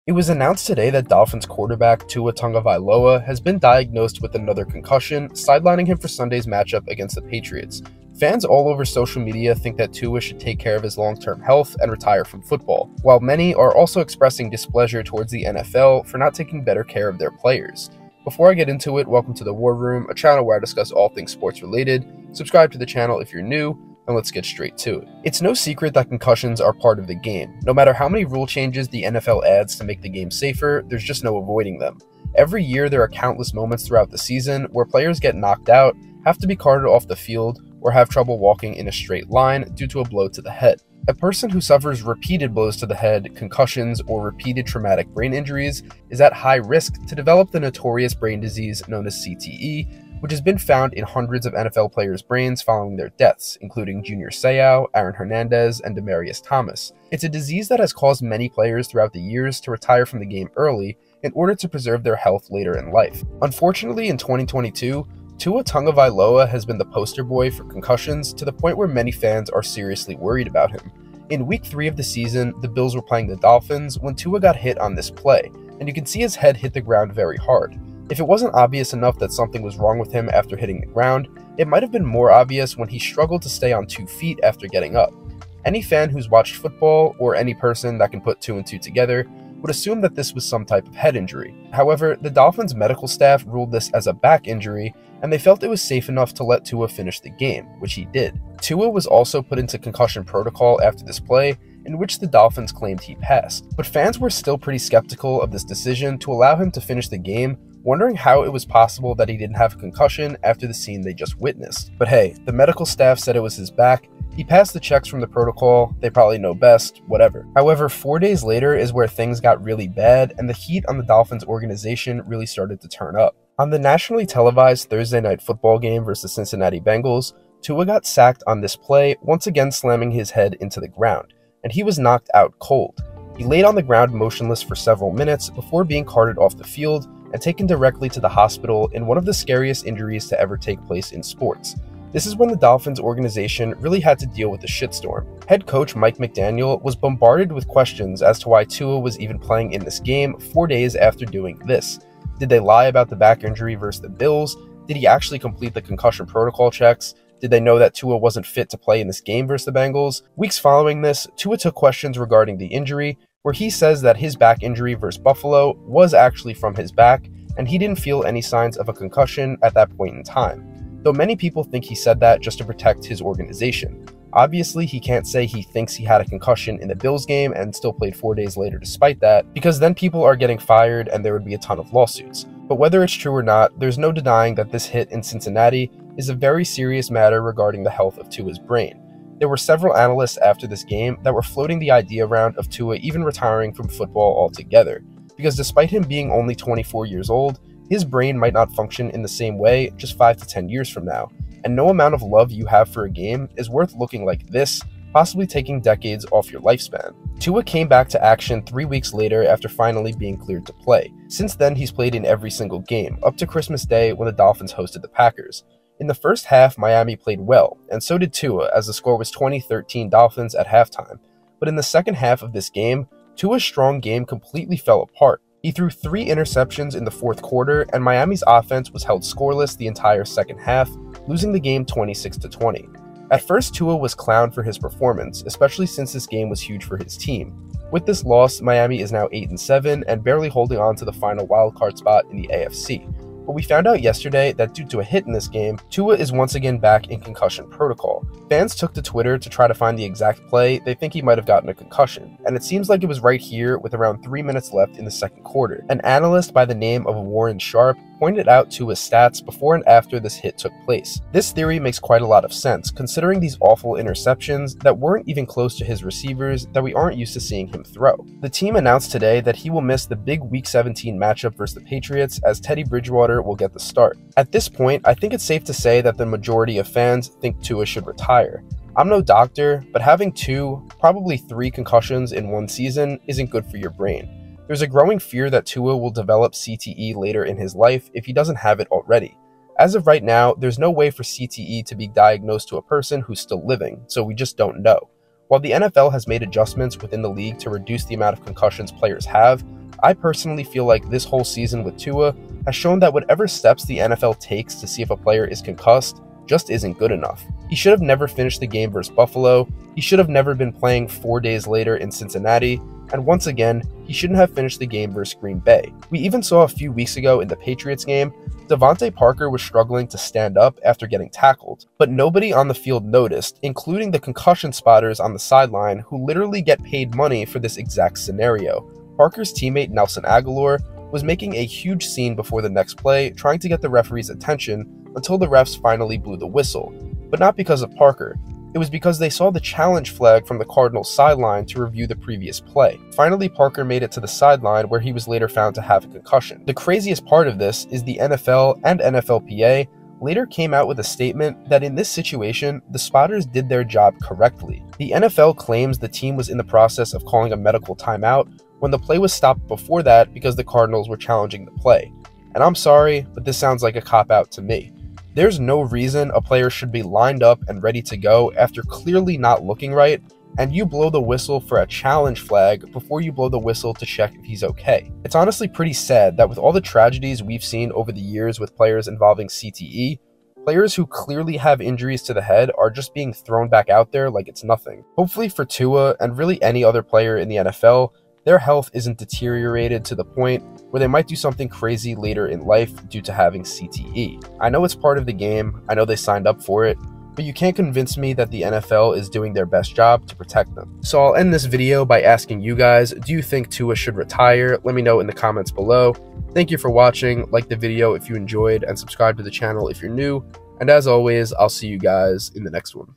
It was announced today that Dolphins quarterback Tua Tagovailoa has been diagnosed with another concussion, sidelining him for Sunday's matchup against the Patriots. Fans all over social media think that Tua should take care of his long-term health and retire from football, while many are also expressing displeasure towards the NFL for not taking better care of their players. Before I get into it, welcome to the War Room, a channel where I discuss all things sports related. Subscribe to the channel if you're new, and let's get straight to it. It's no secret that concussions are part of the game. No matter how many rule changes the NFL adds to make the game safer, there's just no avoiding them. Every year there are countless moments throughout the season where players get knocked out, have to be carted off the field, or have trouble walking in a straight line due to a blow to the head. A person who suffers repeated blows to the head, concussions, or repeated traumatic brain injuries is at high risk to develop the notorious brain disease known as CTE, which has been found in hundreds of NFL players' brains following their deaths, including Junior Seau, Aaron Hernandez, and Demaryius Thomas. It's a disease that has caused many players throughout the years to retire from the game early in order to preserve their health later in life. Unfortunately, in 2022, Tua Tagovailoa has been the poster boy for concussions to the point where many fans are seriously worried about him. In Week 3 of the season, the Bills were playing the Dolphins when Tua got hit on this play, and you can see his head hit the ground very hard. If it wasn't obvious enough that something was wrong with him after hitting the ground, it might have been more obvious when he struggled to stay on 2 feet after getting up. Any fan who's watched football, or any person that can put 2 and 2 together, would assume that this was some type of head injury. However, the Dolphins medical staff ruled this as a back injury, and they felt it was safe enough to let Tua finish the game, which he did. Tua was also put into concussion protocol after this play, in which the Dolphins claimed he passed. But fans were still pretty skeptical of this decision to allow him to finish the game, wondering how it was possible that he didn't have a concussion after the scene they just witnessed. But hey, the medical staff said it was his back. He passed the checks from the protocol, they probably know best, whatever. However, 4 days later is where things got really bad and the heat on the Dolphins organization really started to turn up. On the nationally televised Thursday night football game versus Cincinnati Bengals, Tua got sacked on this play, once again slamming his head into the ground, and he was knocked out cold. He laid on the ground motionless for several minutes before being carted off the field and taken directly to the hospital in one of the scariest injuries to ever take place in sports. This is when the Dolphins organization really had to deal with the shitstorm. Head coach Mike McDaniel was bombarded with questions as to why Tua was even playing in this game 4 days after doing this. Did they lie about the back injury versus the Bills? Did he actually complete the concussion protocol checks? Did they know that Tua wasn't fit to play in this game versus the Bengals? Weeks following this, Tua took questions regarding the injury, where he says that his back injury versus Buffalo was actually from his back, and he didn't feel any signs of a concussion at that point in time. Though many people think he said that just to protect his organization. Obviously, he can't say he thinks he had a concussion in the Bills game and still played 4 days later despite that, because then people are getting fired and there would be a ton of lawsuits. But whether it's true or not, there's no denying that this hit in Cincinnati is a very serious matter regarding the health of Tua's brain. There were several analysts after this game that were floating the idea around of Tua even retiring from football altogether, because despite him being only 24 years old, his brain might not function in the same way just 5 to 10 years from now, and no amount of love you have for a game is worth looking like this, possibly taking decades off your lifespan. Tua came back to action 3 weeks later after finally being cleared to play. Since then, he's played in every single game, up to Christmas Day when the Dolphins hosted the Packers. In the first half, Miami played well, and so did Tua, as the score was 20-13 Dolphins at halftime. But in the second half of this game, Tua's strong game completely fell apart. He threw 3 interceptions in the fourth quarter, and Miami's offense was held scoreless the entire second half, losing the game 26-20. At first, Tua was clowned for his performance, especially since this game was huge for his team. With this loss, Miami is now 8-7 and barely holding on to the final wildcard spot in the AFC. But we found out yesterday that due to a hit in this game, Tua is once again back in concussion protocol. Fans took to Twitter to try to find the exact play they think he might have gotten a concussion, and it seems like it was right here with around 3 minutes left in the second quarter. An analyst by the name of Warren Sharp pointed out Tua's stats before and after this hit took place. This theory makes quite a lot of sense, considering these awful interceptions that weren't even close to his receivers that we aren't used to seeing him throw. The team announced today that he will miss the big Week 17 matchup versus the Patriots, as Teddy Bridgewater will get the start. At this point, I think it's safe to say that the majority of fans think Tua should retire. I'm no doctor, but having 2, probably 3 concussions in one season isn't good for your brain. There's a growing fear that Tua will develop CTE later in his life if he doesn't have it already. As of right now, there's no way for CTE to be diagnosed to a person who's still living, so we just don't know. While the NFL has made adjustments within the league to reduce the amount of concussions players have, I personally feel like this whole season with Tua has shown that whatever steps the NFL takes to see if a player is concussed just isn't good enough. He should have never finished the game versus Buffalo, he should have never been playing 4 days later in Cincinnati, and once again, he shouldn't have finished the game versus Green Bay. We even saw a few weeks ago in the Patriots game, Devontae Parker was struggling to stand up after getting tackled, but nobody on the field noticed, including the concussion spotters on the sideline who literally get paid money for this exact scenario. Parker's teammate Nelson Aguilar was making a huge scene before the next play, trying to get the referee's attention until the refs finally blew the whistle, but not because of Parker. It was because they saw the challenge flag from the Cardinals sideline to review the previous play. Finally, Parker made it to the sideline where he was later found to have a concussion. The craziest part of this is the NFL and NFLPA later came out with a statement that in this situation, the spotters did their job correctly. The NFL claims the team was in the process of calling a medical timeout when the play was stopped before that because the Cardinals were challenging the play. And I'm sorry, but this sounds like a cop-out to me. There's no reason a player should be lined up and ready to go after clearly not looking right, and you blow the whistle for a challenge flag before you blow the whistle to check if he's okay. It's honestly pretty sad that with all the tragedies we've seen over the years with players involving CTE, players who clearly have injuries to the head are just being thrown back out there like it's nothing. Hopefully for Tua and really any other player in the NFL, their health isn't deteriorated to the point where they might do something crazy later in life due to having CTE. I know it's part of the game, I know they signed up for it, but you can't convince me that the NFL is doing their best job to protect them. So I'll end this video by asking you guys, do you think Tua should retire? Let me know in the comments below. Thank you for watching, like the video if you enjoyed, and subscribe to the channel if you're new. And as always, I'll see you guys in the next one.